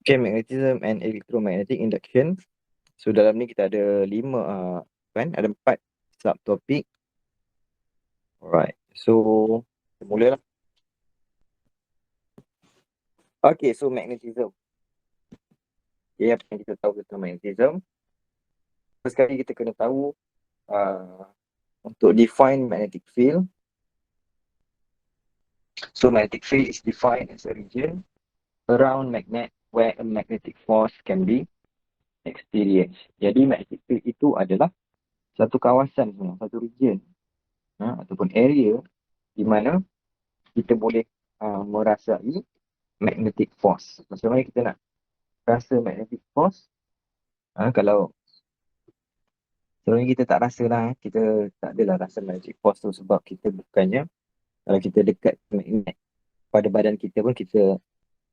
Okay, magnetism and electromagnetic induction. So dalam ni kita ada 5 kan, ada 4 subtopik. Alright, so kita mulalah. Okay, so magnetism. Okay, apa yang kita tahu tentang magnetism? First sekali kita kena tahu untuk define magnetic field. So magnetic field is defined as a region around magnet where a magnetic force can be experienced. Jadi magnetic field itu adalah satu kawasan, satu region ataupun area di mana kita boleh merasai magnetic force. Macam mana kita nak rasa magnetic force? Kalau sebenarnya kita tak rasa lah, kita tak adalah rasa magnetic force tu sebab kita bukannya, kalau kita dekat magnet pada badan kita pun kita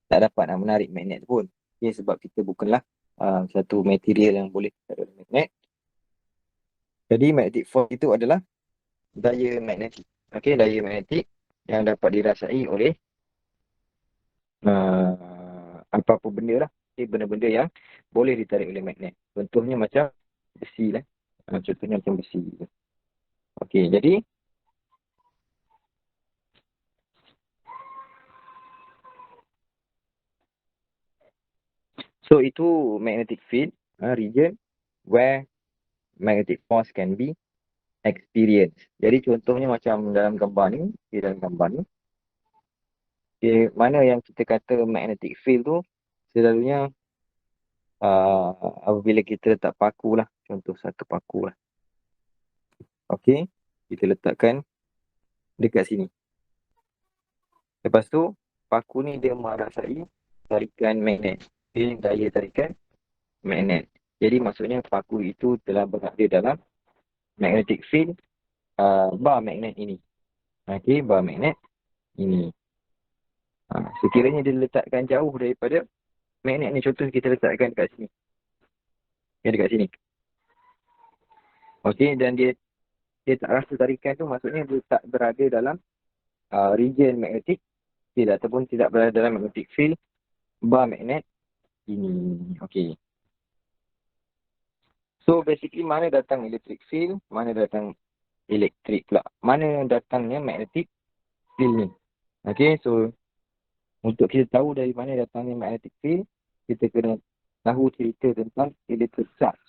tak dapat nak menarik magnet pun. Okay, sebab kita bukanlah satu material yang boleh tarik oleh magnet. Jadi magnetic force itu adalah daya magnetik. Okay, daya magnetik yang dapat dirasai oleh apa-apa benda lah. Okay, benda-benda yang boleh ditarik oleh magnet. Contohnya macam besi lah. Contohnya macam besi. Okay, jadi so itu magnetic field, region where magnetic force can be experienced. Jadi contohnya macam dalam gambar ni, dalam gambar ni. Okay, mana yang kita kata magnetic field tu selalunya apabila kita letak paku lah, contoh satu paku lah. Okay, kita letakkan dekat sini. Lepas tu paku ni dia merasai tarikan magnet. Okay, daya tarikan magnet. Jadi maksudnya paku itu telah berada dalam magnetic field bar magnet ini. Okay, bar magnet ini. Sekiranya dia letakkan jauh daripada magnet ni, contoh kita letakkan dekat sini. Okay, dekat sini. Okay, dan dia tak rasa tarikan tu, maksudnya dia tak berada dalam region magnetic field ataupun tidak berada dalam magnetic field bar magnet ini. Okay. So basically mana datang electric field, mana datang elektrik pula, mana datangnya magnetic field ni. Okay, so untuk kita tahu dari mana datangnya magnetic field, kita kena tahu cerita tentang electric charge.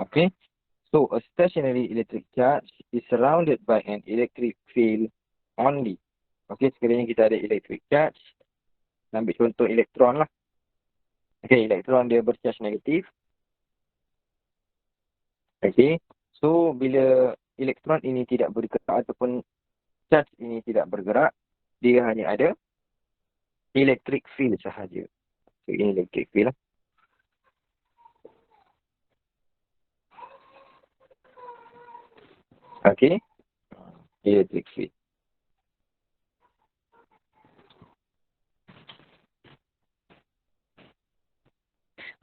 Okay, so a stationary electric charge is surrounded by an electric field only. Okay, sekiranya kita ada electric charge, ambil contoh elektron lah. Okay, elektron dia bercharge negatif. Okay, so bila elektron ini tidak bergerak ataupun charge ini tidak bergerak, dia hanya ada electric field sahaja. So ini electric field lah. Okay, electric field.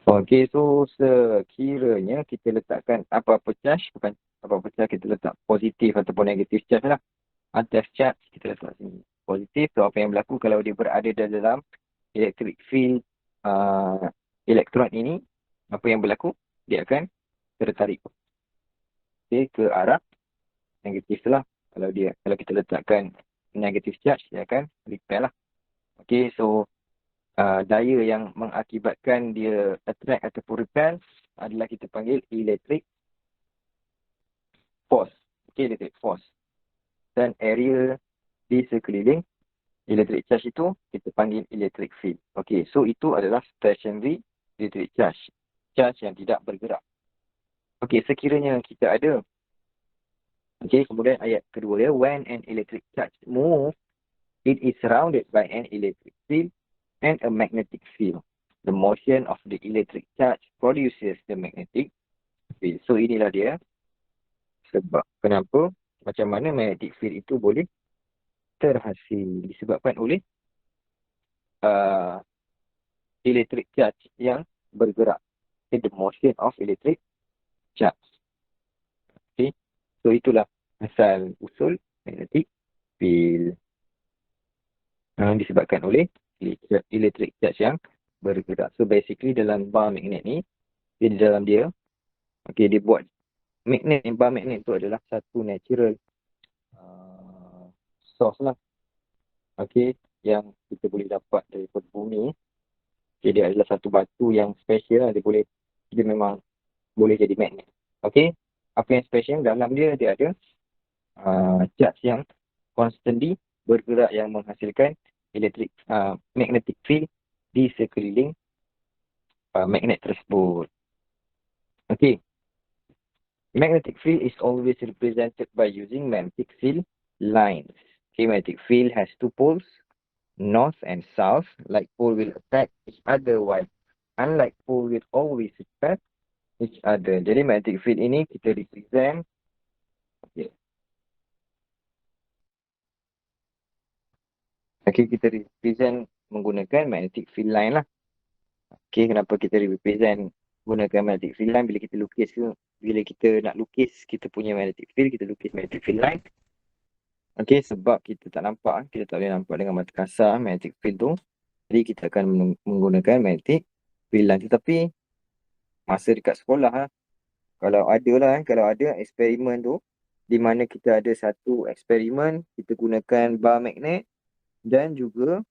Okay, so sekiranya kita letakkan apa-apa charge, bukan apa-apa charge, kita letak positif ataupun negatif charge lah. Atas charge kita letak sini positif, so apa yang berlaku kalau dia berada dalam electric field elektron ini, apa yang berlaku? Dia akan tertarik, okay, ke arah negatif lah. Kalau kita letakkan negatif charge, dia akan repel lah. Okay, so daya yang mengakibatkan dia attract ataupun repel adalah kita panggil electric force. Okay, electric force. Dan area di sekeliling electric charge itu kita panggil electric field. Okay, so itu adalah stationary electric charge. Charge yang tidak bergerak. Okay, sekiranya kita ada. Okay, kemudian ayat kedua dia, when an electric charge move, it is surrounded by an electric field and a magnetic field. The motion of the electric charge produces the magnetic field. So inilah dia sebab kenapa, macam mana magnetic field itu boleh terhasil, disebabkan oleh electric charge yang bergerak. Okay, the motion of electric charge. Okay, so itulah asal usul magnetic field. Disebabkan oleh electric charge yang bergerak. So basically dalam bar magnet ni, dia di dalam dia, okay, dia buat magnet, bar magnet tu adalah satu natural source lah, okay, yang kita boleh dapat daripada bumi. Okay, dia adalah satu batu yang special lah, dia memang boleh jadi magnet. Okay, apa yang special dalam dia, dia ada charge yang constantly bergerak yang menghasilkan magnetic field di sekeliling magnet tersebut. Okay, magnetic field is always represented by using magnetic field lines. Okay, magnetic field has two poles, north and south. Like pole will attract each other, while unlike pole will always repel each other. Jadi magnetic field ini kita represent, okay, kita represent menggunakan magnetic field line lah. Okay, kenapa kita represent gunakan magnetic field line? Bila kita lukis ke, bila kita nak lukis kita punya magnetic field, kita lukis magnetic field line. Okay, sebab kita tak nampak, kita tak boleh nampak dengan mata kasar magnetic field tu. Jadi kita akan menggunakan magnetic field line. Tetapi masa dekat sekolah, kalau ada eksperimen tu, di mana kita ada satu eksperimen, kita gunakan bar magnet dan juga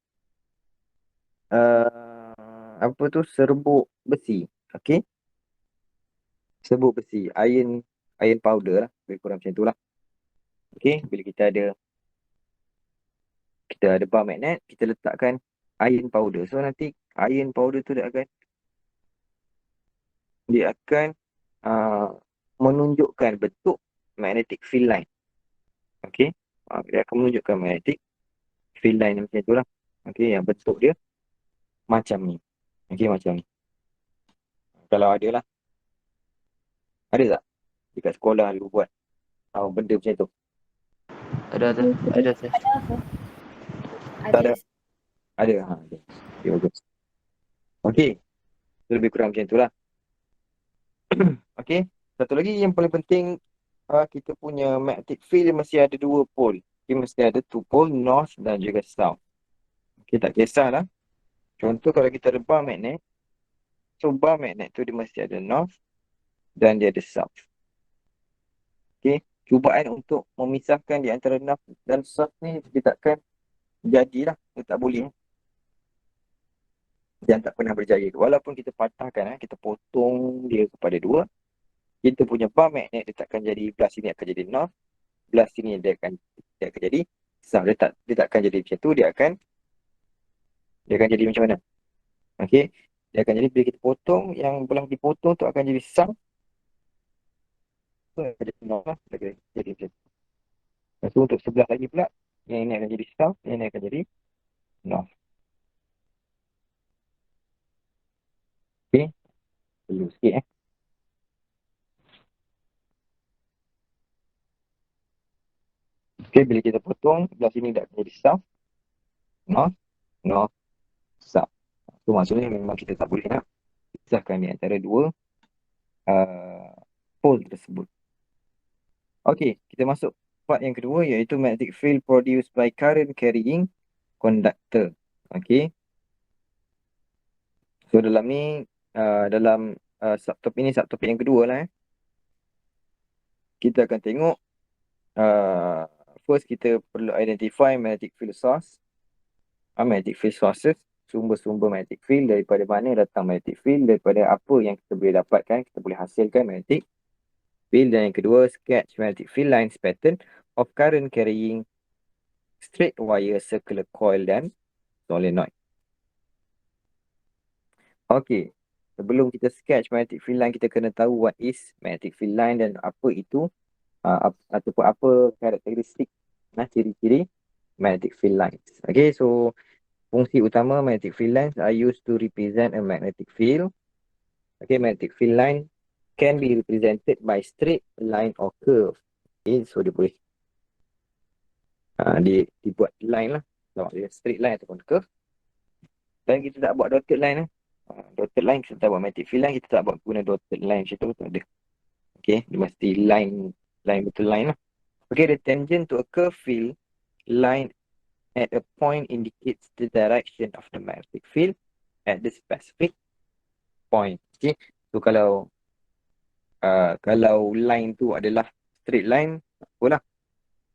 serbuk besi. Okay, serbuk besi, iron powder lah, lebih kurang macam tu lah. Okay, bila kita ada bar magnet, kita letakkan iron powder. So nanti iron powder tu dia akan menunjukkan bentuk magnetic field line. Okay, dia akan menunjukkan magnetic field line macam tu lah. Okay, yang bentuk dia macam ni. Okay, macam ni. Kalau ada lah. Ada tak dekat sekolah dulu buat benda macam tu? Ada. Tak ada. Ada. Ada. Okay, bagus. Okay, lebih kurang macam tu lah. Okay, satu lagi yang paling penting, kita punya magnetic field mesti ada dua pole. Okay, mesti ada two pole, north dan juga south. Okay, tak kisahlah. Contoh kalau kita ada bar magnet, so bar magnet tu dia mesti ada north dan dia ada south. Okay, cubaan untuk memisahkan di antara north dan south ni dia takkan jadilah, dia tak boleh. Dan tak pernah berjaya. Walaupun kita patahkan, kita potong dia kepada dua, kita punya bar magnet dia takkan jadi, belah sini akan jadi north, belah sini dia akan jadi south. Dia takkan jadi macam tu, dia akan jadi macam mana? Okay, dia akan jadi bila kita potong, yang belah dipotong tu akan jadi south, so akan jadi north lah, jadi macam tu. Lepas tu untuk sebelah lagi pula, yang ini akan jadi south, yang ini akan jadi north. Okay, perlu sikit Okay, bila kita potong, belah sini dah jadi south, north, south. So maksudnya memang kita tak boleh nak pisahkan di antara dua pole tersebut. Okay, kita masuk part yang kedua, iaitu magnetic field produced by current carrying conductor. Okay, so dalam ni, dalam subtopik yang kedua lah. Kita akan tengok, first kita perlu identify magnetic field source, magnetic field sources, sumber-sumber magnetic field, daripada mana datang magnetic field, daripada apa yang kita boleh dapatkan, kita boleh hasilkan magnetic field. Dan yang kedua, sketch magnetic field lines pattern of current carrying straight wire, circular coil dan solenoid. Okay, sebelum kita sketch magnetic field line, kita kena tahu what is magnetic field line dan apa itu, ataupun apa karakteristik, ciri-ciri magnetic field lines. Okay, so fungsi utama magnetic field lines are used to represent a magnetic field. Okay, magnetic field line can be represented by straight line or curve. Okay, so dia boleh dibuat line lah, sama dia straight line ataupun curve. Dan kita tak buat dotted line dotted line, kita tak buat magnetic field line, kita tak buat guna dotted line macam tu, tak ada. Okay, dia mesti line betul line lah. Okay, the tangent to a curve field line at a point indicates the direction of the magnetic field. at the specific point. Okay. So kalau line tu adalah straight line, apalah.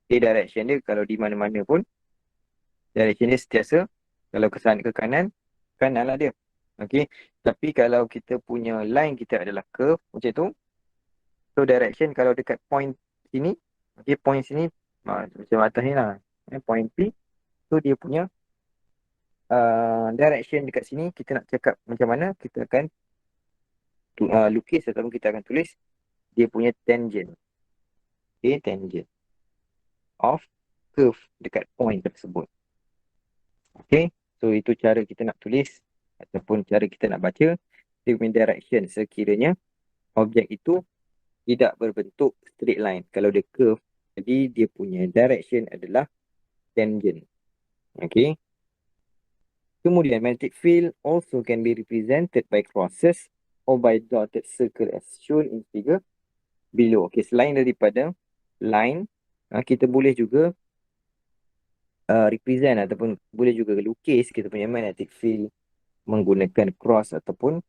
Okay, direction dia kalau di mana-mana pun, direction dia sentiasa. Kalau ke kanan, kanan lah dia. Okay. Tapi kalau kita punya line kita adalah curve macam tu, so direction kalau dekat point sini, okay, point sini, macam atas ni lah. Point P, so dia punya direction dekat sini, kita nak cakap macam mana, kita akan lukis ataupun kita akan tulis dia punya tangent. Okay, tangent of curve dekat point tersebut. Okay, so itu cara kita nak tulis ataupun cara kita nak baca dia punya direction sekiranya objek itu tidak berbentuk straight line. Kalau dia curve, jadi dia punya direction adalah tangent. Okay. Kemudian magnetic field also can be represented by crosses or by dotted circle as shown in figure below. Okay, selain daripada line, kita boleh juga represent ataupun boleh juga lukis kita punya magnetic field menggunakan cross ataupun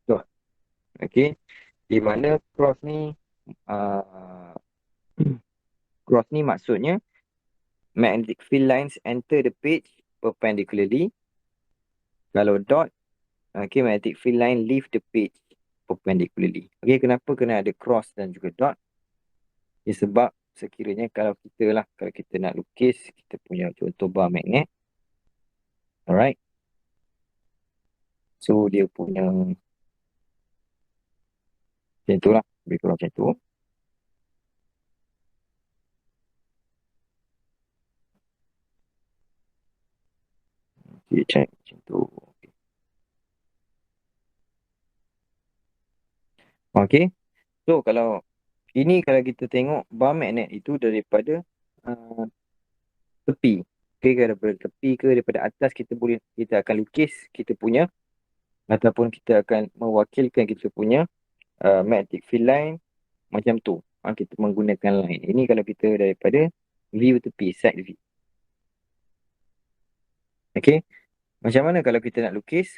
dot. Okay, di mana cross ni cross ni maksudnya magnetic field lines enter the page perpendicularly. Kalau dot, okay, magnetic field line leave the page perpendicularly. Okay, kenapa kena ada cross dan juga dot? Ya, sebab sekiranya kalau kita nak lukis kita punya contoh bar magnet, alright, so dia punya macam tu lah, lebih kurang macam tu. Okay, check macam tu. Okay, so kalau ini kalau kita tengok bar magnet itu daripada tepi. Okay, daripada tepi ke daripada atas kita akan lukis kita punya ataupun kita akan mewakilkan kita punya magnetic field line macam tu. Kita menggunakan line. Ini kalau kita daripada view tepi, side view. Okay, macam mana kalau kita nak lukis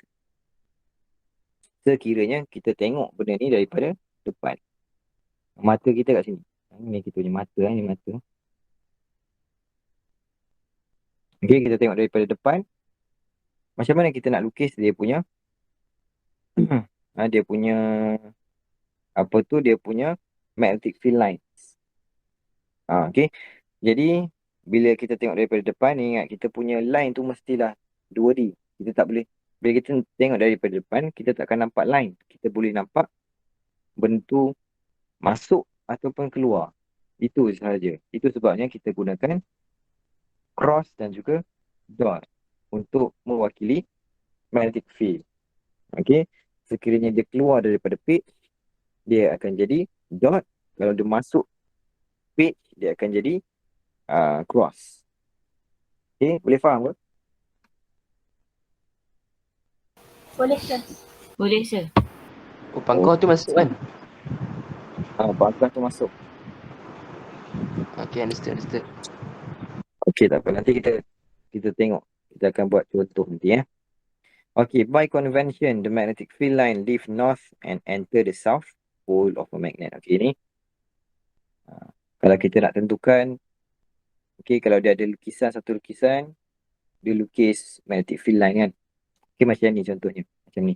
sekiranya kita tengok benda ni daripada depan. Mata kita kat sini. Ini kita punya mata, ni mata. Okay, kita tengok daripada depan. Macam mana kita nak lukis dia punya dia punya dia punya magnetic field lines. Okay, jadi bila kita tengok daripada depan ni, ingat kita punya line tu mestilah 2D. Kita tak boleh, bila kita tengok daripada depan, kita tak akan nampak line. Kita boleh nampak benda tu masuk ataupun keluar. Itu sahaja. Itu sebabnya kita gunakan cross dan juga dot untuk mewakili magnetic field. Okay, sekiranya dia keluar daripada page, dia akan jadi dot. Kalau dia masuk page, dia akan jadi cross. Okay, boleh faham ke? Boleh, sir. Boleh, sir. Oh, pangkau tu masuk kan? Bangkah tu masuk. Okay, understood. Okay, tak apa. Nanti kita tengok. Kita akan buat contoh nanti. Okay, by convention, the magnetic field line leave north and enter the south pole of a magnet. Okay, ni. Kalau kita nak tentukan, okay, kalau dia ada satu lukisan, dia lukis magnetic field line kan. Okay, macam ni contohnya. Macam ni.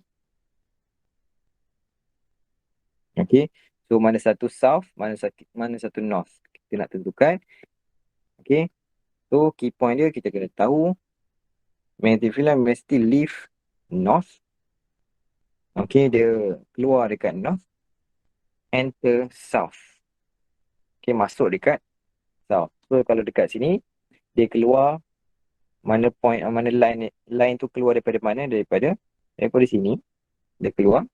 Okay, so mana satu south, mana satu north. Kita nak tentukan. Okay, so key point dia kita kena tahu magnetic field line mesti leave north. Okay, dia keluar dekat north, enter south. Okay, masuk dekat south. So kalau dekat sini, dia keluar mana line tu keluar daripada mana? Daripada sini. Dia keluar.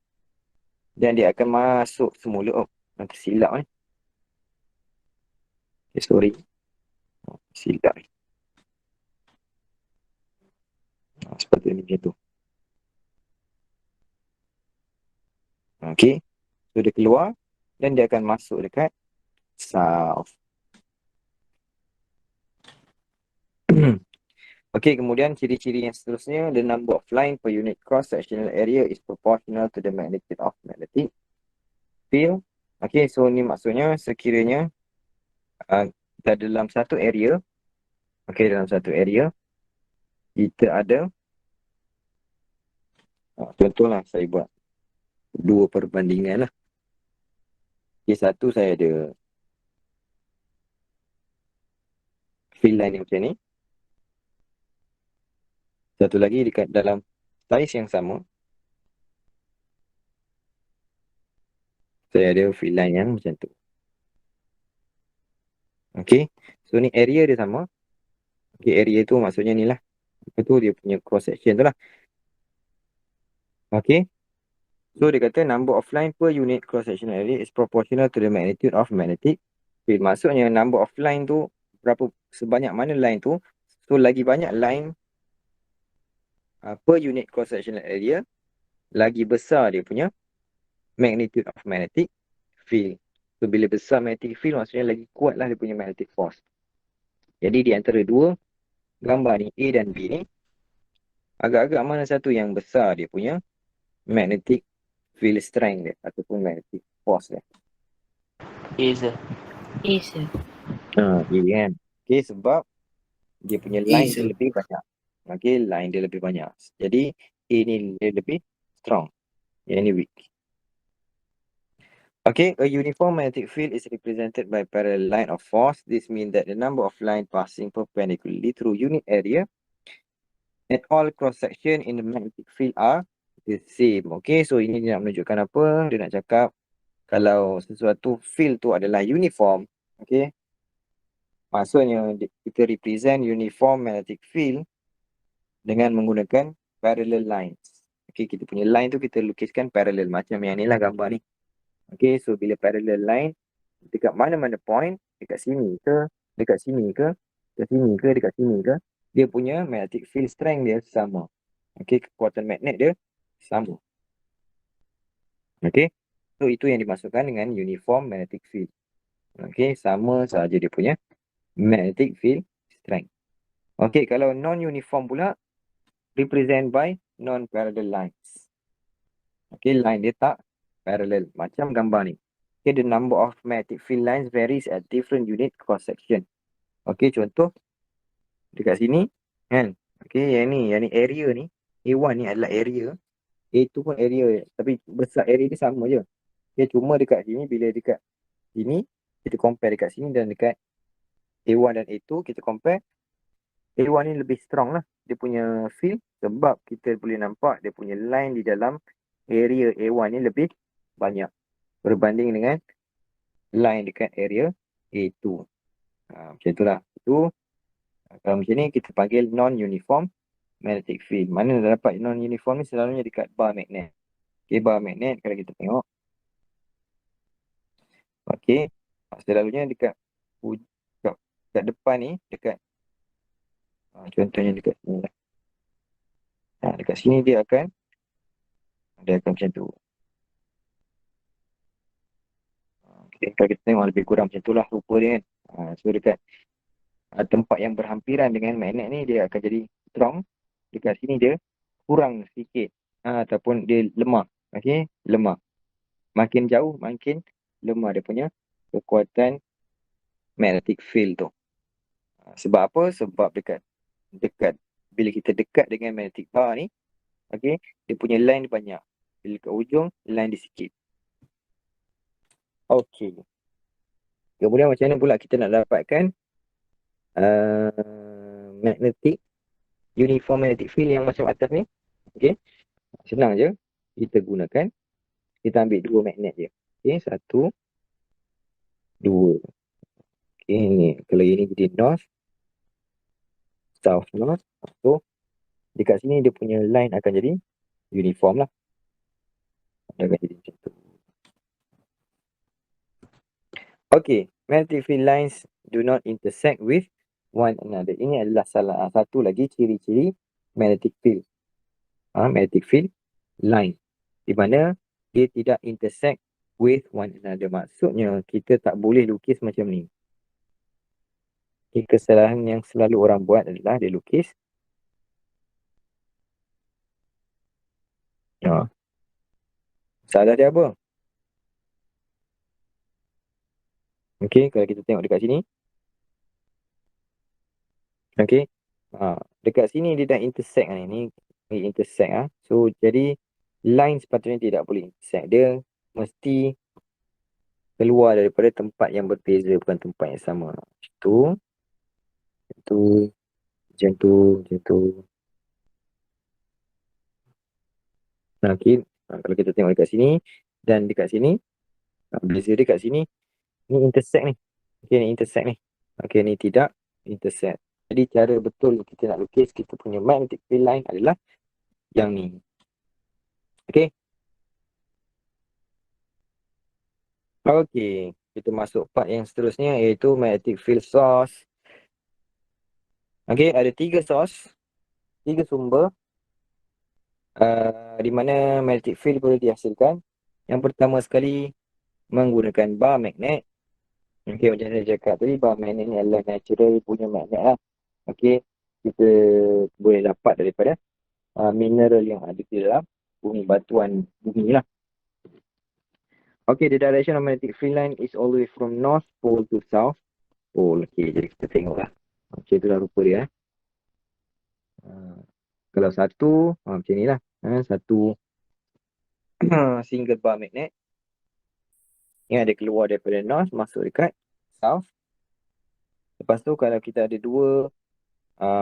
Dan dia akan masuk semula. Oh, nanti silap ni. Okay, sorry. Silap ni. Sepatutnya macam tu. Okay. So dia keluar. Dan dia akan masuk dekat south. Okey, kemudian ciri-ciri yang seterusnya, the number of line per unit cross-sectional area is proportional to the magnitude of magnetic field. Okey, so ni maksudnya sekiranya kita dalam satu area, okey, dalam satu area, kita ada, contohlah saya buat dua perbandingan lah. Okey, satu saya ada field line yang macam ni. Satu lagi dekat dalam saiz yang sama, saya ada field line yang macam tu. Okey, so ni area dia sama. Okey, area tu maksudnya ni lah. Apa tu dia punya cross section tu lah. Okey, so dia kata number of line per unit cross sectional area is proportional to the magnitude of magnetic field. Maksudnya number of line tu sebanyak mana line tu, so lagi banyak line per unit cross sectional area, lagi besar dia punya magnitude of magnetic field. So bila besar magnetic field maksudnya lagi kuat lah dia punya magnetic force. Jadi di antara dua gambar ni, A dan B ni, agak-agak mana satu yang besar dia punya magnetic field strength dia ataupun magnetic force dia? A sir. A, sir. A kan. Okay, sebab dia punya line dia sir. lebih banyak. Okay, line dia lebih banyak. Jadi A ni dia lebih strong. Yang ni weak. Okay, a uniform magnetic field is represented by parallel line of force. This means that the number of line passing perpendicularly through unit area and all cross section in the magnetic field are the same. Okay, so ini dia nak menunjukkan apa? Dia nak cakap kalau sesuatu field tu adalah uniform, okay, maksudnya kita represent uniform magnetic field dengan menggunakan parallel lines. Okay, kita punya line tu kita lukiskan parallel macam yang ni lah gambar ni. Okay, so bila parallel line dekat mana-mana point, dekat sini ke, dekat sini ke, dekat sini ke, dekat sini ke, dia punya magnetic field strength dia sama. Okay, kekuatan magnet dia sama. Okay, so itu yang dimasukkan dengan uniform magnetic field. Okay, sama saja dia punya magnetic field strength. Okay, kalau non-uniform pula, represent by non-parallel lines. Okay, line dia tak parallel. Macam gambar ni. Okay, the number of magnetic field lines varies at different unit cross section. Okay, contoh dekat sini kan. Okay, yang ni area ni. A1 ni adalah area. A2 pun area. Tapi besar area ni sama je. Okay, cuma dekat sini, bila dekat sini, kita compare dekat sini dan dekat A1 dan A2, kita compare. A1 ni lebih strong lah. Dia punya field. Sebab kita boleh nampak dia punya line di dalam area A1 ni lebih banyak berbanding dengan line dekat area A2. Macam itulah. Itu kalau macam ni kita panggil non-uniform magnetic field. Mana dah dapat non-uniform ni selalunya dekat bar magnet. Okay, bar magnet kalau kita tengok. Okay, selalunya dekat depan ni, dekat contohnya dekat sini lah. Dekat sini dia akan macam tu. Okay, kalau kita tengok lebih kurang macam tu lah rupa dia kan. So dekat tempat yang berhampiran dengan magnet ni dia akan jadi strong. Dekat sini dia kurang sikit ataupun dia lemah. Okay, lemah. Makin jauh makin lemah dia punya kekuatan magnetic field tu. Sebab apa? Sebab dekat bila kita dekat dengan magnetic bar ni, okay, dia punya line banyak. Bila kat ujung, line dia sikit. Okay. Kemudian macam mana pula kita nak dapatkan uniform magnetic field yang macam atas ni? Okay. Senang je. Kita gunakan. Kita ambil dua magnet je. Okay. Satu. Dua. Okay. Ni. Kalau ini jadi north. South north. So, dekat sini dia punya line akan jadi uniform lah. Dia akan jadi macam tu. Okay. Magnetic field lines do not intersect with one another. Ini adalah salah satu lagi ciri-ciri magnetic field. Magnetic field line. Di mana dia tidak intersect with one another. Maksudnya kita tak boleh lukis macam ni. Okay, kesalahan yang selalu orang buat adalah dia lukis Ha. Salah dia apa? Okey, kalau kita tengok dekat sini. Okey. Dekat sini dia dah intersect ni. Ni intersect ah. So jadi line sepatutnya tidak boleh intersect. Dia mesti keluar daripada tempat yang berbeza, bukan tempat yang sama. Itu, itu, macam tu, macam tu. Okey. Kalau kita tengok dekat sini dan dekat sini, beza dekat sini, ni intersect ni. Okey, ni intersect ni. Okey, ni tidak intersect. Jadi cara betul kita nak lukis kita punya magnetic field line adalah yang ni. Okey. Okey, kita masuk part yang seterusnya iaitu magnetic field source. Okey, ada 3 source, 3 sumber di mana magnetic field boleh dihasilkan. Yang pertama sekali menggunakan bar magnet. Okey, macam saya cakap tadi, bar magnet ni adalah natural punya magnet lah. Okey, kita boleh dapat daripada mineral yang ada di dalam bumi, batuan bumi lah. Okay, the direction of magnetic field line is always from north pole to south pole. Okay, jadi kita tengok lah. Okay, itulah rupa dia. Kalau satu, macam ni lah. Satu single bar magnet. Yang ada keluar daripada north, masuk dekat south. Lepas tu kalau kita ada dua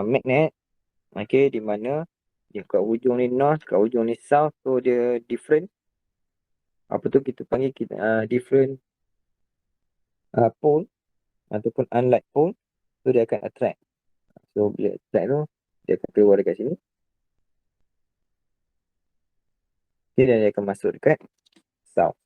magnet, okay, di mana dia kat hujung ni north, kat hujung ni south, so dia different. Apa tu kita panggil different pole ataupun unlike pole, so dia akan attract. So bila attract tu, dia akan keluar dekat sini. Okay, dan dia akan masuk dekat south.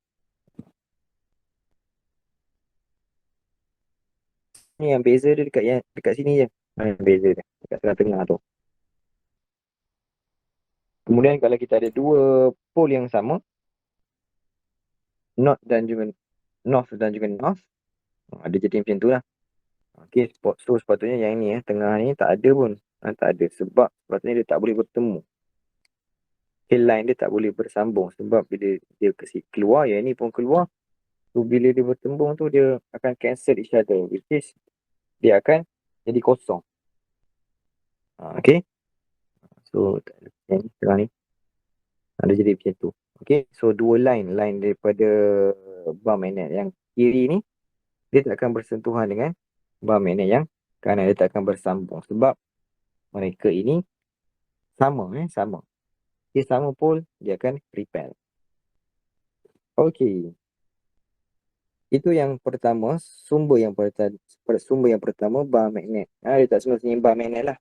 Ni yang beza dia dekat sini je. Yang beza dia dekat tengah-tengah tu. Kemudian kalau kita ada dua pole yang sama, north dan juga north, ada jadi macam tu lah. Okay, so sepatutnya yang ni tengah ni tak ada pun. Tak ada sebab sepatutnya dia tak boleh bertemu. Okay, line dia tak boleh bersambung sebab bila dia keluar, yang ni pun keluar. So bila dia bertembung tu dia akan cancel each other, which is dia akan jadi kosong. Okay, so yang tengah ni ada jadi macam tu. Okay, so dua line daripada bar magnet yang kiri ni, dia tak akan bersentuhan dengan bar magnet yang kanan, dia tak akan bersambung sebab mereka ini sama. Dia sama pole, dia akan repel. Okay, itu yang pertama, sumber yang pertama bar magnet. Dia tak semestinya bar magnet lah,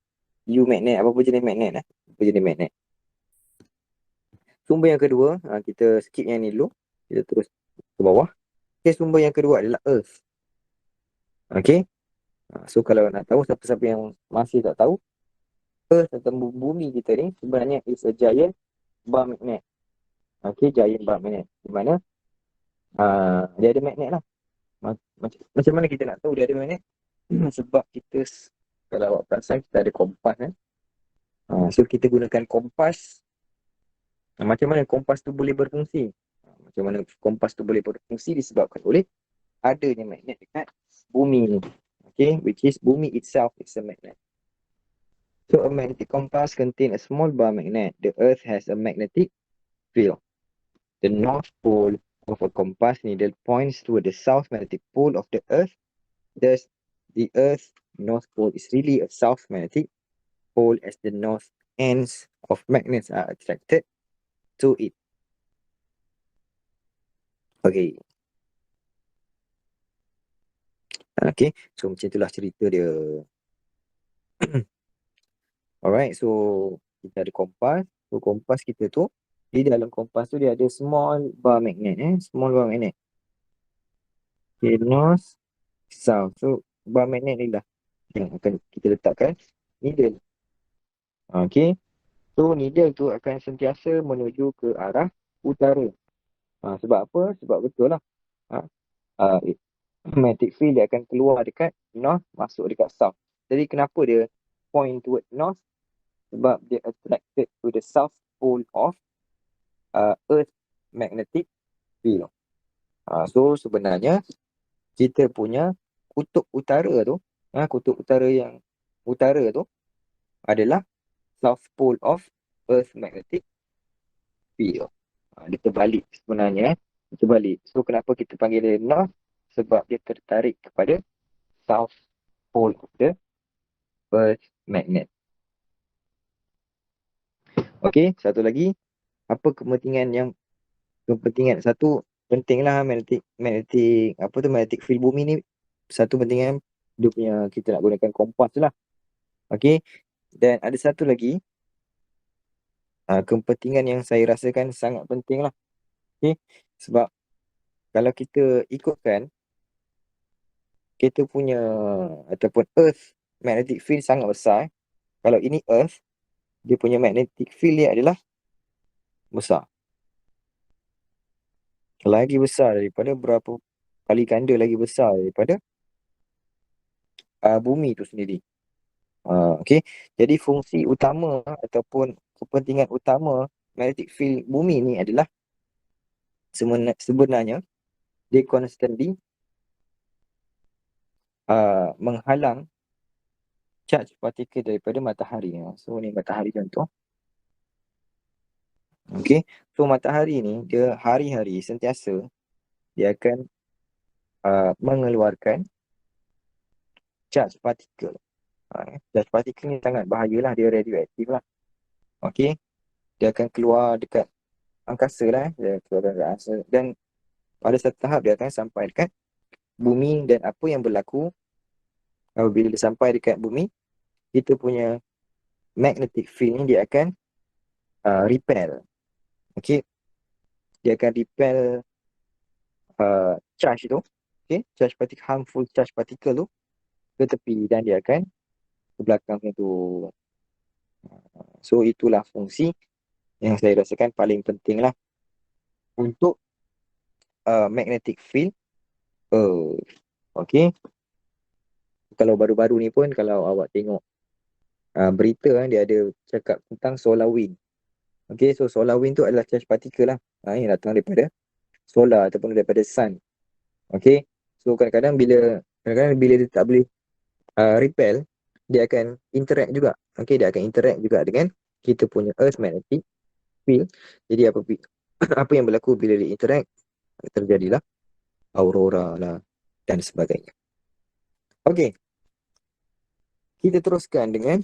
U magnet, apa jenis magnet lah, apa jenis magnet. Sumber yang kedua, kita skip yang ni dulu, kita terus ke bawah. Okay, sumber yang kedua adalah earth. Okay, so kalau nak tahu, siapa-siapa yang masih tak tahu, earth atau bumi kita ni sebenarnya is a giant bar magnet. Okay, giant bar magnet, di mana dia ada magnet lah. Macam mana kita nak tahu dia ada magnet? Sebab kita, kalau awak perasan, kita ada kompas kan. So kita gunakan kompas. Macam mana kompas tu boleh berfungsi? Macam mana kompas tu boleh berfungsi disebabkan oleh adanya magnet dekat bumi ni. Okay, which is bumi itself is a magnet. So a magnetic compass contains a small bar magnet. The earth has a magnetic field. The north pole of a compass needle points toward the south magnetic pole of the earth. Thus, the earth's north pole is really a south magnetic pole as the north ends of magnets are attracted to it. Okay. Okay, so macam itulah cerita dia. Alright, so kita ada kompas. So kompas kita tu, di dalam kompas tu dia ada small bar magnet. Small bar magnet. Okay, north, south. So bar magnet ni lah yang akan kita letakkan needle. Okay, so needle tu akan sentiasa menuju ke arah utara. Sebab apa? Sebab betul lah. Magnetic field dia akan keluar dekat north, masuk dekat south. Jadi kenapa dia point toward north? Sebab dia attracted to the south pole of Earth magnetic field. So sebenarnya kita punya kutub utara tu, kutub utara yang utara tu adalah south pole of Earth magnetic field. Dia terbalik sebenarnya. Dia terbalik. So kenapa kita panggil dia north? Sebab dia tertarik kepada south pole of the Earth magnet. Okey, satu lagi. Apa kepentingan satu pentinglah magnetic field bumi ni. Satu pentingan dia punya, kita nak gunakan kompas lah. Okey. Dan ada satu lagi kepentingan yang saya rasakan sangat penting lah. Okey. Sebab kalau kita ikutkan kita punya ataupun Earth magnetic field sangat besar. Kalau ini Earth, dia punya magnetic field dia adalah besar. Lagi besar daripada berapa kali ganda lagi besar daripada bumi tu sendiri. Okey. Jadi fungsi utama ataupun kepentingan utama magnetic field bumi ni adalah sebenarnya dia constantly menghalang charge partikel daripada matahari. So ni matahari contoh. Okey. So matahari ni dia hari-hari sentiasa dia akan mengeluarkan charge partikel. Charge partikel ni sangat bahayalah, dia radioaktif lah. Okey. Dia akan keluar dekat angkasa lah. Dia keluar dekat angkasa. Dan pada satu tahap dia akan sampai dekat bumi. Dan apa yang berlaku apabila dia sampai dekat bumi, kita punya magnetic field ni dia akan repel. Okey. Dia akan repel charge tu. Okey. Charge partikel, harmful charge partikel tu ke tepi dan dia akan ke belakang tu. So itulah fungsi yang saya rasakan paling penting lah untuk magnetic field. Okey. Kalau baru-baru ni pun kalau awak tengok berita dia ada cakap tentang solar wind. Okey, so solar wind tu adalah charge partikel lah yang datang daripada solar ataupun daripada sun. Okey. So kadang-kadang bila dia tak boleh repel, dia akan interact juga. Okey, dia akan interact juga dengan kita punya Earth magnetic field. Jadi apa yang berlaku bila dia interact, terjadilah aurora lah dan sebagainya. Okey. Kita teruskan dengan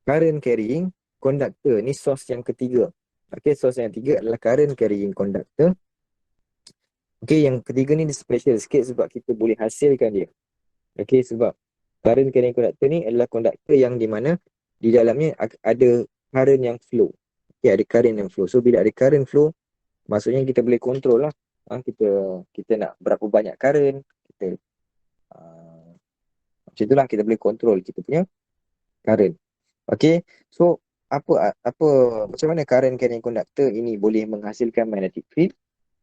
current carrying conductor. Ni source yang ketiga. Okey, source yang ketiga adalah current carrying conductor. Okey, yang ketiga ni dia special sikit sebab kita boleh hasilkan dia. Okey, sebab current carrying conductor ni adalah conductor yang di mana di dalamnya ada current yang flow. Okey, ada current yang flow. So bila ada current flow, maksudnya kita boleh control lah. Kita nak berapa banyak current, kita macam itulah, kita boleh control kita punya current. Okey, so macam mana current carrying conductor ini boleh menghasilkan magnetic field?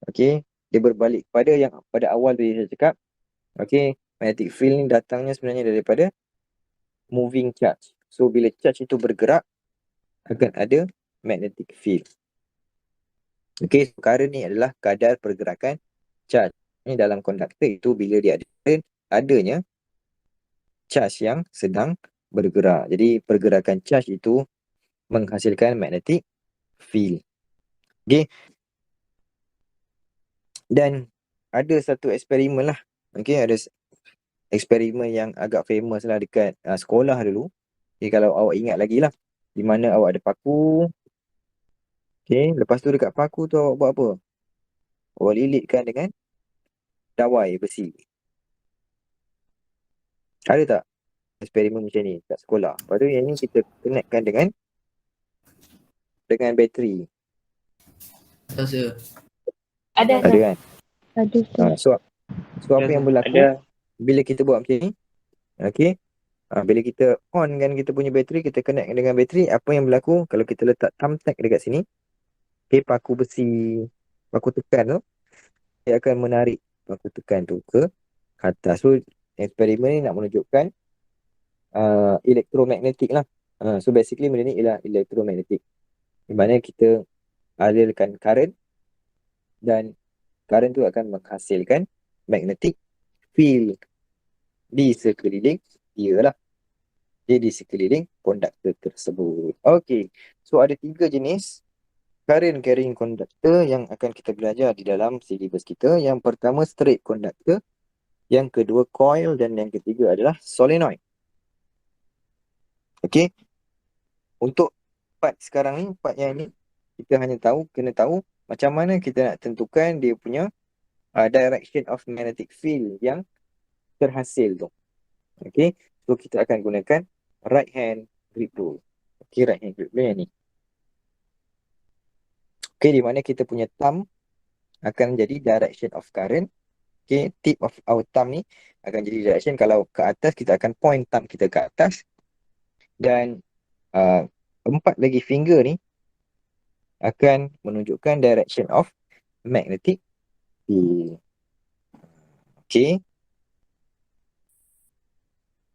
Okey, dia berbalik pada yang pada awal tadi saya cakap. Okey, magnetic field ni datangnya sebenarnya daripada moving charge. So bila charge itu bergerak, akan ada magnetic field. Okey, so current ni adalah kadar pergerakan charge. Ini dalam konduktor itu bila dia ada current, adanya charge yang sedang bergerak. Jadi pergerakan charge itu menghasilkan magnetic field. Okey. Dan ada satu eksperimen lah. Okey, ada eksperimen yang agak famous lah dekat sekolah dulu. Okay, kalau awak ingat lagi lah. Di mana awak ada paku. Okay, lepas tu dekat paku tu awak buat apa? Awak lilitkan dengan dawai besi. Ada tak eksperimen macam ni kat sekolah? Lepas tu yang ni kita connectkan dengan bateri. Tak saya. Ada kan? Ada. So apa yang berlaku bila kita buat macam ni? Okay. Bila kita on kan kita punya bateri, kita connect dengan bateri, apa yang berlaku kalau kita letak thumbtack dekat sini, okay, paku tekan tu, dia akan menarik paku tekan tu ke atas. So eksperimen ni nak menunjukkan elektromagnetik lah. So basically benda ni ialah elektromagnetik, di mana kita alirkan current, dan current tu akan menghasilkan magnetic field di sekeliling dia lah. Dia di sekeliling konduktor tersebut. Okey. So ada 3 jenis current carrying conductor yang akan kita belajar di dalam silibus kita. Yang pertama straight conductor, yang kedua coil, dan yang ketiga adalah solenoid. Okey. Untuk part sekarang ni, part yang ni, kita hanya kena tahu macam mana kita nak tentukan dia punya direction of magnetic field yang terhasil tu. Okey. So kita akan gunakan right hand grip rule. Okey, right hand grip rule yang ni. Okey, di mana kita punya thumb akan jadi direction of current. Okey, tip of our thumb ni akan jadi direction. Kalau ke atas, kita akan point thumb kita ke atas. Dan 4 lagi finger ni akan menunjukkan direction of magnetic field. Okey.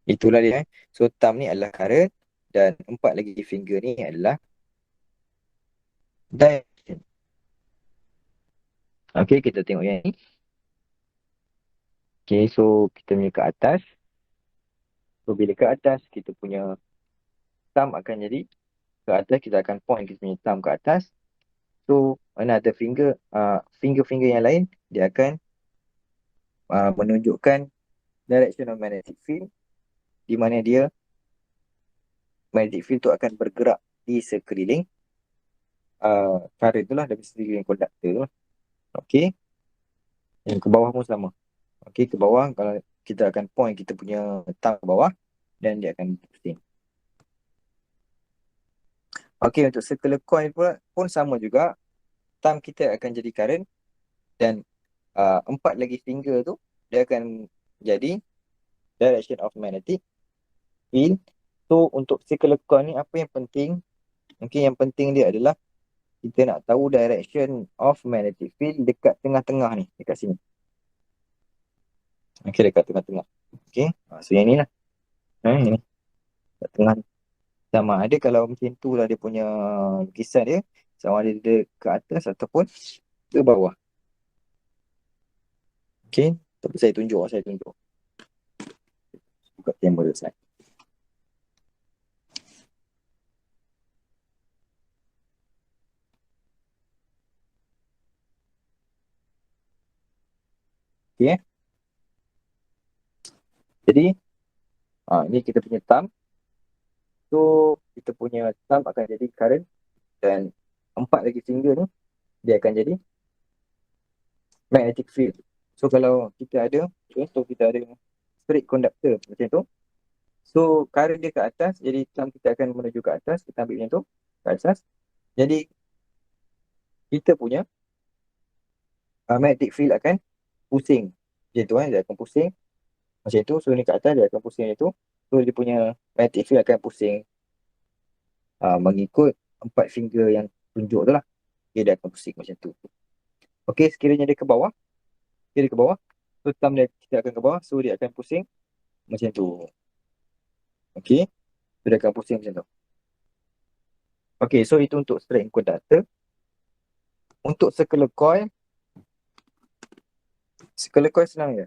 Itulah dia. So thumb ni adalah current dan 4 lagi finger ni adalah direction. Okey, kita tengok yang ni. Okey, so kita punya ke atas. So bila ke atas, kita punya thumb akan jadi ke atas, kita akan point kita punya thumb ke atas. So another finger, finger-finger yang lain, dia akan menunjukkan direction of magnetic field, di mana dia magnetic field tu akan bergerak di sekeliling current tu lah, dari sekeliling konduktor tu lah. Okey. Yang ke bawah pun sama. Okey, ke bawah kalau kita akan point kita punya thumb ke bawah dan dia akan pusing. Okey, untuk circular coil pun sama juga. Thumb kita akan jadi current dan 4 lagi finger tu dia akan jadi direction of magnetic field. So untuk circular coil ni apa yang penting? Mungkin yang penting dia adalah kita nak tahu direction of magnetic field dekat tengah-tengah ni, dekat sini. Okey, dekat tengah-tengah. Okey, so yang ni lah. Ini dekat tengah ni. Sama ada kalau macam tu lah dia punya lukisan dia, sama ada dia ke atas ataupun ke bawah. Okey, tapi saya tunjuk. Buka kamera saya. Okey. Jadi ni kita punya thumb. So kita punya thumb akan jadi current dan 4 lagi finger ni dia akan jadi magnetic field. So kalau kita ada, contoh kita ada straight conductor macam tu. So current dia ke atas, jadi thumb kita akan menuju ke atas. Kita ambil macam tu, ke atas. Jadi kita punya magnetic field akan pusing. Macam tu dia akan pusing. Macam tu, so ni ke atas dia akan pusing macam tu. So dia punya magnetic field akan pusing mengikut 4 finger yang tunjuk tu lah. Dia akan pusing macam tu. Okey, sekiranya dia ke bawah, so thumb dia kita akan ke bawah, so dia akan pusing macam tu. Okey, so dia akan pusing macam tu. Okey, so itu untuk straight conductor. Untuk circular coil senang je.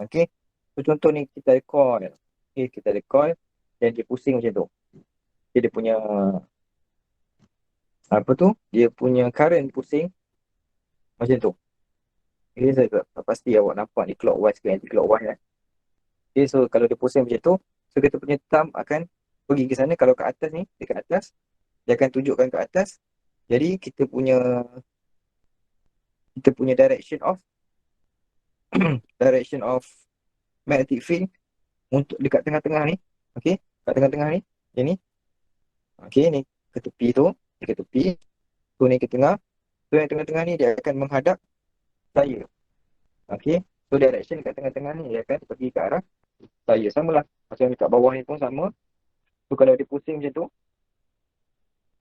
Okey, so contoh ni kita ada coil. Okey, kita ada coil dan dia pusing macam tu. Dia punya dia punya current pusing macam tu. Okay, saya tak pasti awak nampak ni clockwise ke anti-clockwise kan. Okay, so kalau dia pusing macam tu, so kita punya thumb akan pergi ke sana. Kalau ke atas ni, dekat atas, dia akan tunjukkan ke atas. Jadi kita punya direction of direction of magnetic field untuk dekat tengah-tengah ni. Okey, kat tengah-tengah ni, yang ni. Okey, ni ke tepi tu, ni ke tepi. So ni ke tengah. So yang tengah-tengah ni dia akan menghadap saya. Okey, so direction kat tengah-tengah ni dia akan pergi ke arah saya. Samalah macam dekat bawah ni pun sama. So kalau dia pusing macam tu,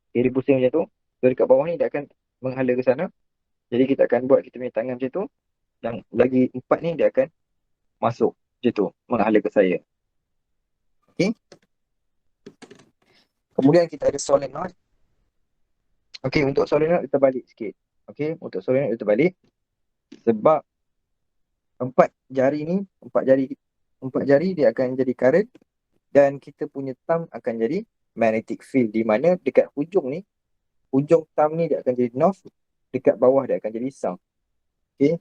dia pusing macam tu, so dekat bawah ni dia akan menghala ke sana. Jadi kita akan buat kita punya tangan macam tu. Yang lagi 4 ni dia akan masuk macam tu, menghala ke saya. Okey. Kemudian kita ada solenoid. Okey, untuk solenoid kita balik sikit. Okey, untuk solenoid kita balik. Sebab empat jari dia akan jadi current dan kita punya thumb akan jadi magnetic field, di mana dekat hujung thumb ni dia akan jadi north, dekat bawah dia akan jadi south. Okey,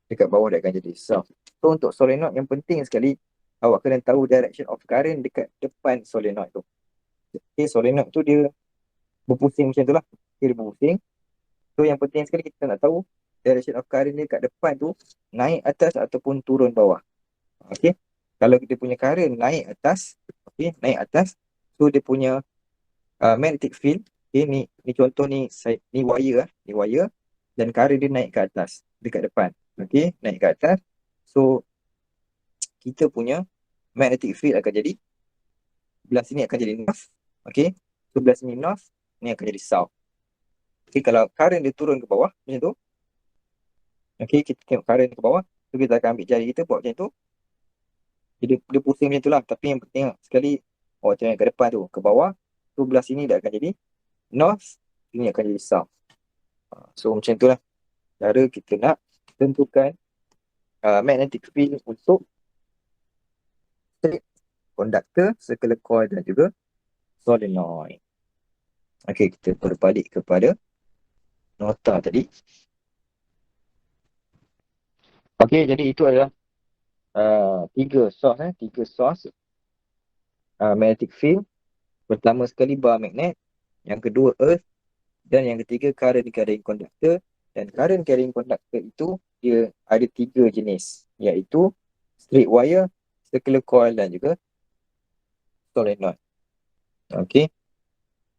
dekat bawah dia akan jadi south. So untuk solenoid yang penting sekali, awak kena tahu direction of current dekat depan solenoid tu. Okey, solenoid tu dia berpusing macam tu lah. Okay, dia berpusing. So yang penting sekali kita nak tahu direction of current dia kat depan tu naik atas ataupun turun bawah. Okey. Kalau kita punya current naik atas, okey, naik atas, so dia punya magnetic field, okey, ni contoh ni wire dan current dia naik ke atas dekat depan. Okey, naik ke atas. So kita punya magnetic field akan jadi belah sini akan jadi north. Okey. So belah sini north, ni akan jadi south. Okey, kalau current dia turun ke bawah macam tu. Okey, kita tengok current ke bawah, so kita akan ambil jari kita buat macam tu. Dia pusing macam tu lah. Tapi yang penting sekali awak tengok ke depan tu, ke bawah. So belah sini dia akan jadi north, sini akan jadi south. So macam tu lah cara kita nak tentukan magnetic field untuk straight conductor, circular coil dan juga solenoid. Okey, kita berbalik kepada nota tadi. Okey, jadi itu adalah tiga source magnetic field. Pertama sekali bar magnet, yang kedua earth, dan yang ketiga current carrying conductor. Dan current carrying conductor itu dia ada tiga jenis, iaitu straight wire, circular coil dan juga solenoid. Okey.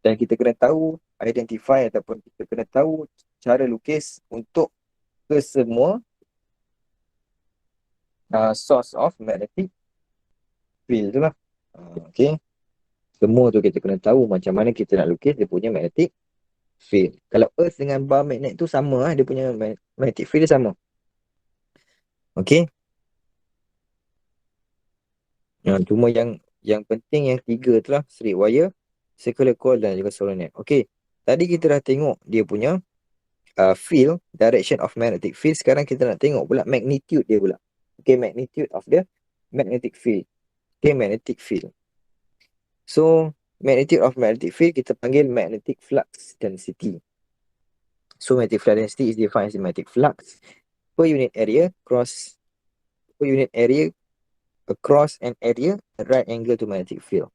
Dan kita kena tahu identify ataupun kita kena tahu cara lukis untuk kesemua source of magnetic field tu lah. Okey. Semua tu kita kena tahu macam mana kita nak lukis dia punya magnetic field. Kalau earth dengan bar magnet tu sama dia punya magnetic field dia sama. Okey. Cuma yang penting yang tiga tu lah, straight wire, circular coil dan juga solenoid. Okey. Tadi kita dah tengok dia punya field, direction of magnetic field. Sekarang kita nak tengok pula magnitude dia pula. Okey, magnitude of the magnetic field. Okey, magnetic field. So, magnitude of magnetic field kita panggil magnetic flux density. So, magnetic flux density is defined as the magnetic flux per unit area across an area at right angle to magnetic field.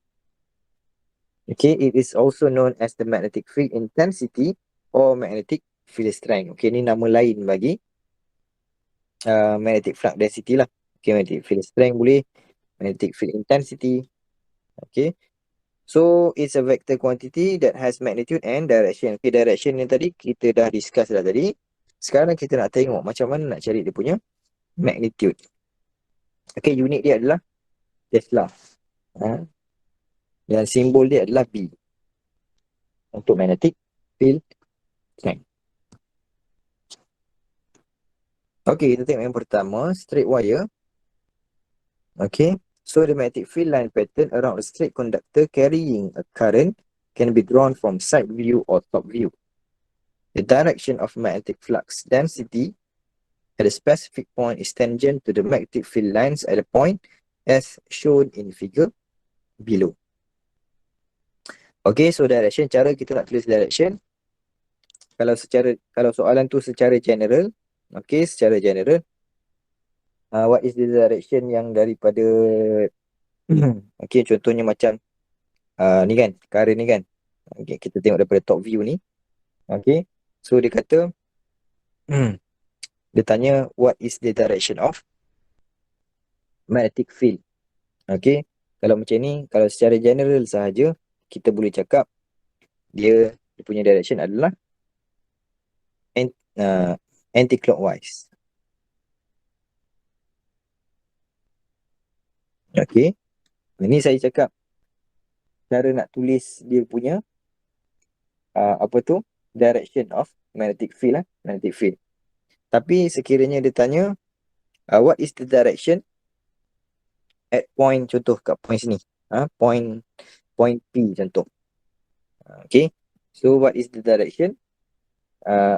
Okay, it is also known as the magnetic field intensity or magnetic field strength. Okay, ni nama lain bagi magnetic flux density lah. Okay, magnetic field strength boleh, magnetic field intensity. Okay, so it's a vector quantity that has magnitude and direction. Okay, direction yang tadi kita dah discuss dah tadi. Sekarang kita nak tengok macam mana nak cari dia punya magnitude. Okay, unit dia adalah Tesla. Dan simbol dia adalah B untuk magnetic field strength. Okay, kita tengok yang pertama, straight wire. Okay, so the magnetic field line pattern around a straight conductor carrying a current can be drawn from side view or top view. The direction of magnetic flux density at a specific point is tangent to the magnetic field lines at a point as shown in figure below. Okay, so direction, cara kita nak tulis direction. Kalau soalan tu secara general, okay, secara general, what is the direction yang daripada okay, contohnya macam ni kan, current ni kan. Okay, kita tengok daripada top view ni. Okay, so dia kata dia tanya what is the direction of magnetic field. Okay, kalau macam ni, kalau secara general sahaja, kita boleh cakap dia punya direction adalah anti-clockwise. Okay, ini saya cakap cara nak tulis dia punya direction of magnetic field lah, magnetic field. Tapi sekiranya dia tanya what is the direction at point, contoh kat point sini, point P contoh. Okay, so what is the direction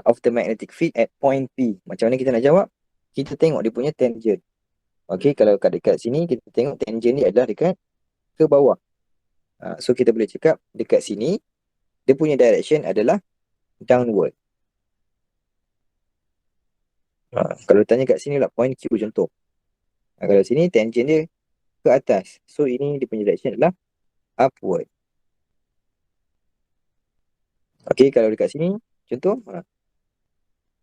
of the magnetic field at point P. Macam mana kita nak jawab? Kita tengok dia punya tangent. Okay, kalau dekat sini kita tengok tangent ni adalah dekat ke bawah. So kita boleh cakap dekat sini dia punya direction adalah downward. Kalau tanya kat sini lah point Q contoh. Kalau sini tangent dia ke atas. So ini dia punya direction adalah upward. Okay, kalau dekat sini contoh.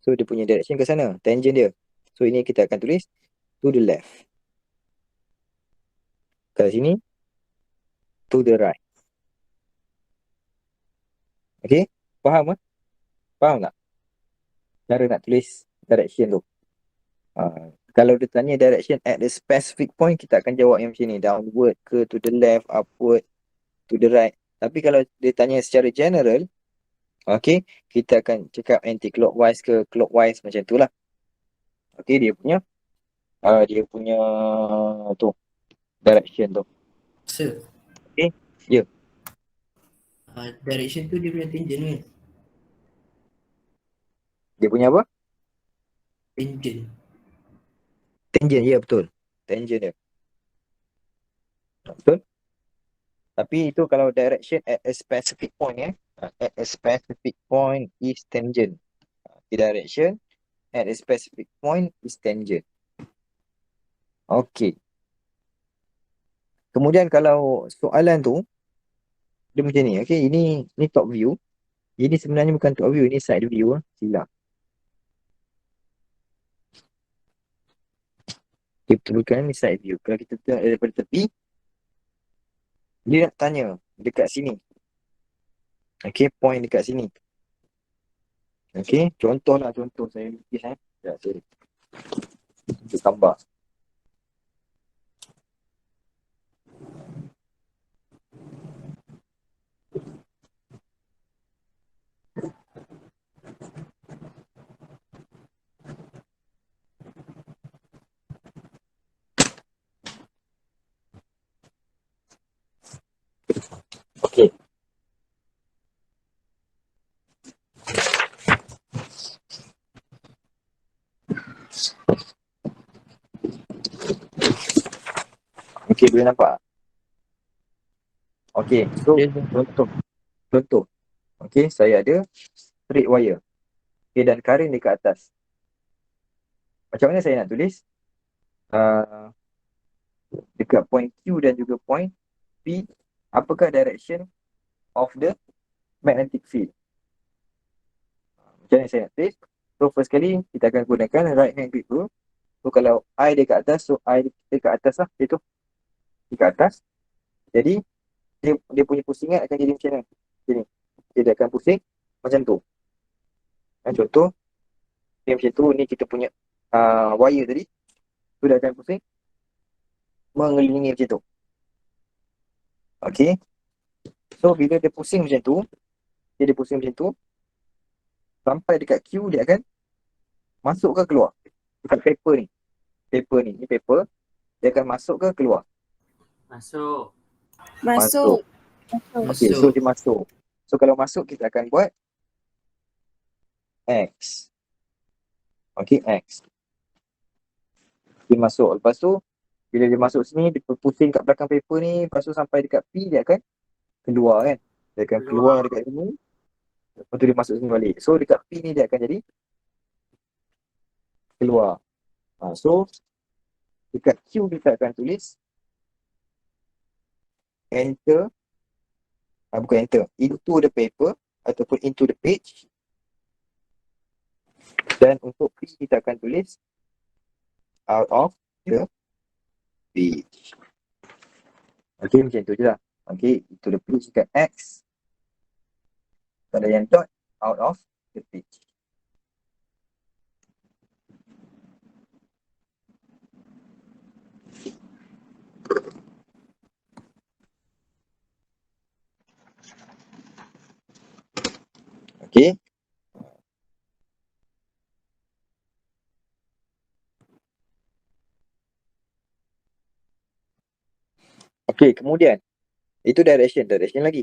So dia punya direction ke sana, tangent dia. So ini kita akan tulis to the left. Kalau sini to the right. Okay, faham tak? Faham tak? Cara nak tulis direction tu. Kalau dia tanya direction at the specific point, kita akan jawab yang macam ni. Downward ke, to the left, upward, to the right. Tapi kalau dia tanya secara general, okay, kita akan cakap anti-clockwise ke clockwise macam tu lah. Okay, dia punya tu direction tu. Sir. Okay, ya. Direction tu dia punya tangent kan? Dia punya apa? Tangent. Tangent, ya betul. Tangent dia. Betul? Tapi itu kalau direction at a specific point at a specific point is tangent. The direction at a specific point is tangent. Okay. Kemudian kalau soalan tu dia macam ni, okay, ini top view. Ini sebenarnya bukan top view, ini side view. Silap. Dia betulkan ni side view. Kalau kita tengok daripada tepi, dia nak tanya dekat sini. Okay, point dekat sini. Okay, contoh saya lukis Ya, saya gambar. Okay. Okay, boleh nampak? Okay, so contoh. Okay, saya ada straight wire. Okay, dan current dekat atas. Macam mana saya nak tulis? Dekat point Q dan juga point P, apakah direction of the magnetic field? Macam mana saya nak tulis? So first kali kita akan gunakan right hand grip rule. So kalau I dekat atas, so I dekat atas lah. Itu dekat atas. Jadi dia punya pusingan akan jadi macam mana? Jadi dia akan pusing macam tu. Contoh dia macam tu. Ni kita punya wire tadi. Tu dia akan pusing mengelilingi macam tu. Okay. So bila dia pusing macam tu, dia pusing macam tu, sampai dekat Q dia akan masuk ke keluar? Dekat paper ni. Ni paper. Dia akan masuk ke keluar? Masuk. Okay, so dia masuk. So kalau masuk, kita akan buat X. Okay, X. Dia masuk. Lepas tu, bila dia masuk sini, dia pusing kat belakang paper ni. Lepas tu sampai dekat P, dia akan keluar kan. Dia akan keluar dekat sini. Lepas tu dia masuk sini balik. So dekat P ni dia akan jadi keluar. So dekat Q kita akan tulis enter. Bukan enter. Into the paper ataupun into the page. Dan untuk P kita akan tulis out of the page. Okay, macam tu je lah. Okay, into the page dekat X. Kalau yang dot, out of the page. Okay. Okay, kemudian itu direction lagi.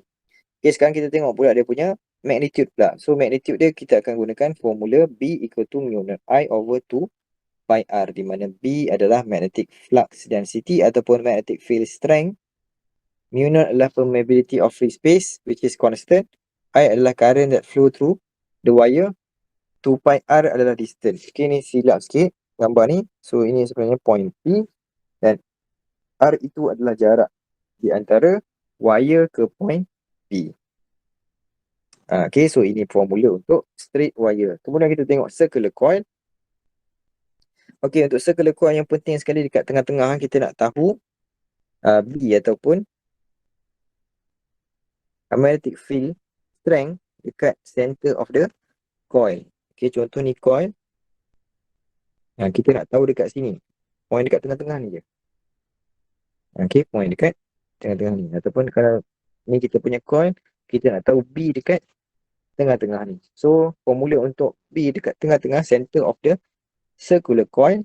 Okay, sekarang kita tengok pula dia punya magnitude pula. So magnitude dia kita akan gunakan formula B equal to mu naught I over 2 pi R, di mana B adalah magnetic flux density ataupun magnetic field strength. Mu naught adalah permeability of free space which is constant. I adalah current that flow through the wire. 2 pi R adalah distance. Okay, ni silap sikit gambar ni. So ini sebenarnya point P dan R itu adalah jarak di antara wire ke point P. Okay, so ini formula untuk straight wire. Kemudian kita tengok circular coil. Okay, untuk circular coil yang penting sekali dekat tengah-tengah kita nak tahu B ataupun magnetic field strength dekat center of the coil. Okay, contoh ni coil. Kita nak tahu dekat sini. Point dekat tengah-tengah ni je. Okay, point dekat tengah-tengah ni. Ataupun kalau ni kita punya coil, kita nak tahu B dekat tengah-tengah ni. So, formula untuk B dekat tengah-tengah center of the circular coil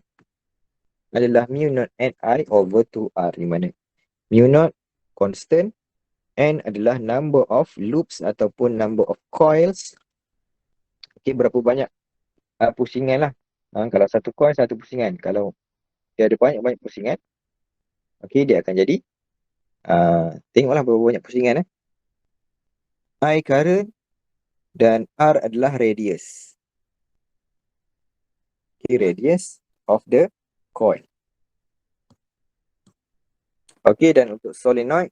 adalah mu naught Ni over 2R, di mana mu naught constant, N adalah number of loops ataupun number of coils. Okay, berapa banyak pusingan lah. Kalau satu coil, satu pusingan. Kalau dia ada banyak-banyak pusingan, okay, dia akan jadi tengoklah berapa banyak pusingan. I current dan R adalah radius. Okay, radius of the coil. Okay, dan untuk solenoid.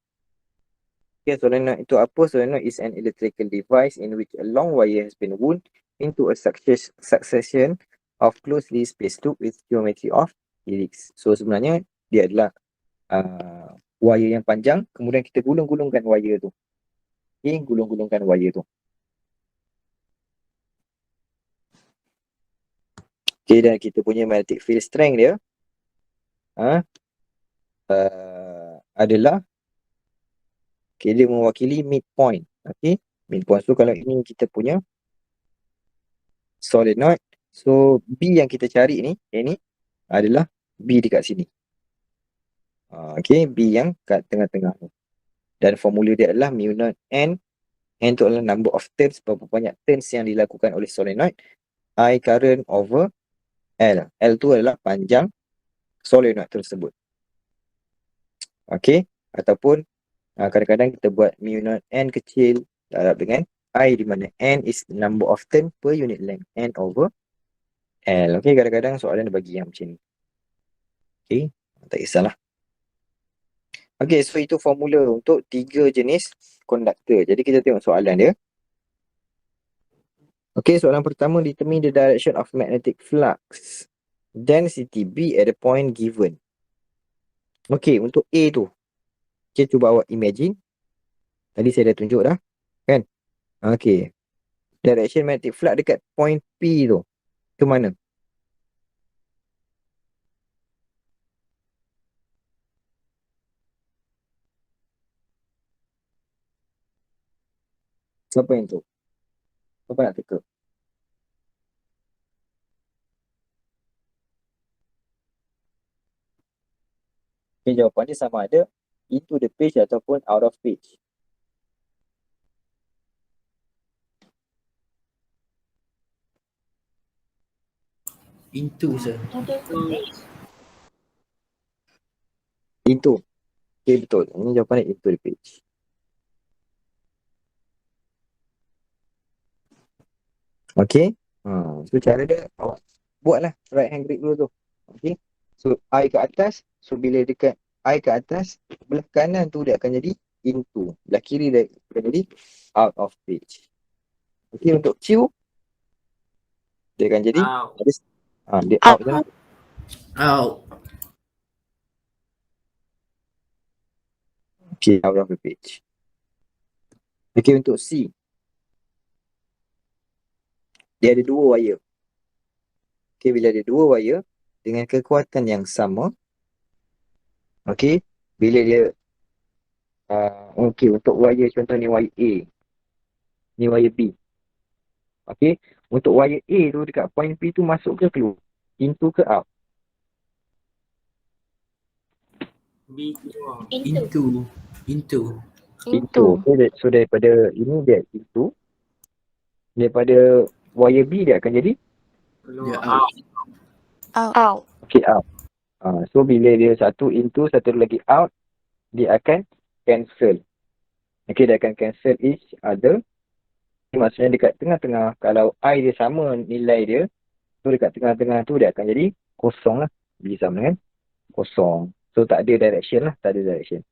Okay, solenoid itu apa? Solenoid is an electrical device in which a long wire has been wound into a succession of closely spaced loop with geometry of helix. So sebenarnya dia adalah wire yang panjang, kemudian kita gulung-gulungkan wire tu. Okay, gulung-gulungkan wire tu. Okay, dan kita punya magnetic field strength dia adalah, okay, dia mewakili midpoint. Okay, midpoint. So kalau ini kita punya solenoid, so B yang kita cari ni, ini adalah B dekat sini. Okay, B yang kat tengah-tengah ni. Dan formula dia adalah mu naught N. N tu adalah number of turns, berapa banyak turns yang dilakukan oleh solenoid. I current over L. L tu adalah panjang solenoid tersebut. Okay, ataupun kadang-kadang kita buat mu naught N kecil darab dengan I, di mana N is the number of turn per unit length. N over L. Okay, kadang-kadang soalan dia bagi yang macam ni. Okay, tak kisahlah. Okay, so itu formula untuk 3 jenis konduktor. Jadi kita tengok soalan dia. Okay, soalan pertama, determine the direction of magnetic flux density B at the point given. Okay, untuk A tu, okay, cuba awak imagine. Tadi saya dah tunjuk dah, kan? Okay, direction magnetic flux dekat point P tu, ke mana? Siapa yang tu? Siapa nak teka? Okay, jawapan dia sama ada into the page ataupun out of page. Into, sir. Into. Okay, betul. Ini jawapan dia into the page. Okay. So cara dia, awak buatlah right hand grip dulu tu. Okay. So I ke atas. So bila dekat I ke atas, belah kanan tu dia akan jadi into. Belah kiri dia akan jadi out of page. Okay, untuk Q, dia akan jadi Out. dia out je lah. Out. Okay, out of the page. Okay, untuk C, dia ada 2 wire. Okay, bila ada 2 wire dengan kekuatan yang sama, okay, bila dia okay, untuk wire contoh ni wire A, ni wire B. Okay, untuk wire A tu dekat point P tu masuk ke keluar? Into ke out? B keluar. Into. Into. Okay, so daripada ini dia into. Daripada wire B dia akan jadi Keluar. Dia out. Out. okay, out. So bila dia satu into, satu lagi out, dia akan cancel. Okay, dia akan cancel each other. Maksudnya dekat tengah-tengah, kalau I dia sama nilai dia, so dekat tengah-tengah tu dia akan jadi kosong lah. Jadi sama dengan kosong. So tak ada direction lah, tak ada direction.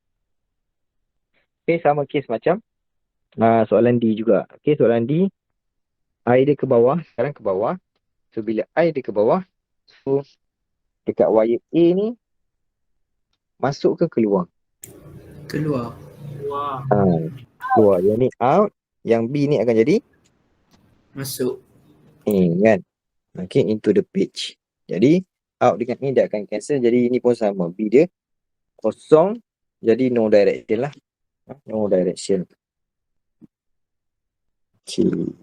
Okay, sama case macam soalan D juga. Okay, soalan D, I dia ke bawah, sekarang ke bawah. So bila I dia ke bawah, so dekat wire A ni, masuk ke keluar? Keluar. Keluar. Keluar. Yang ni out, yang B ni akan jadi Masuk. kan? Okay, into the page. Jadi, out dengan ni dia akan cancel. Jadi, ini pun sama. B dia kosong. Jadi, no direction lah. No direction. Okay.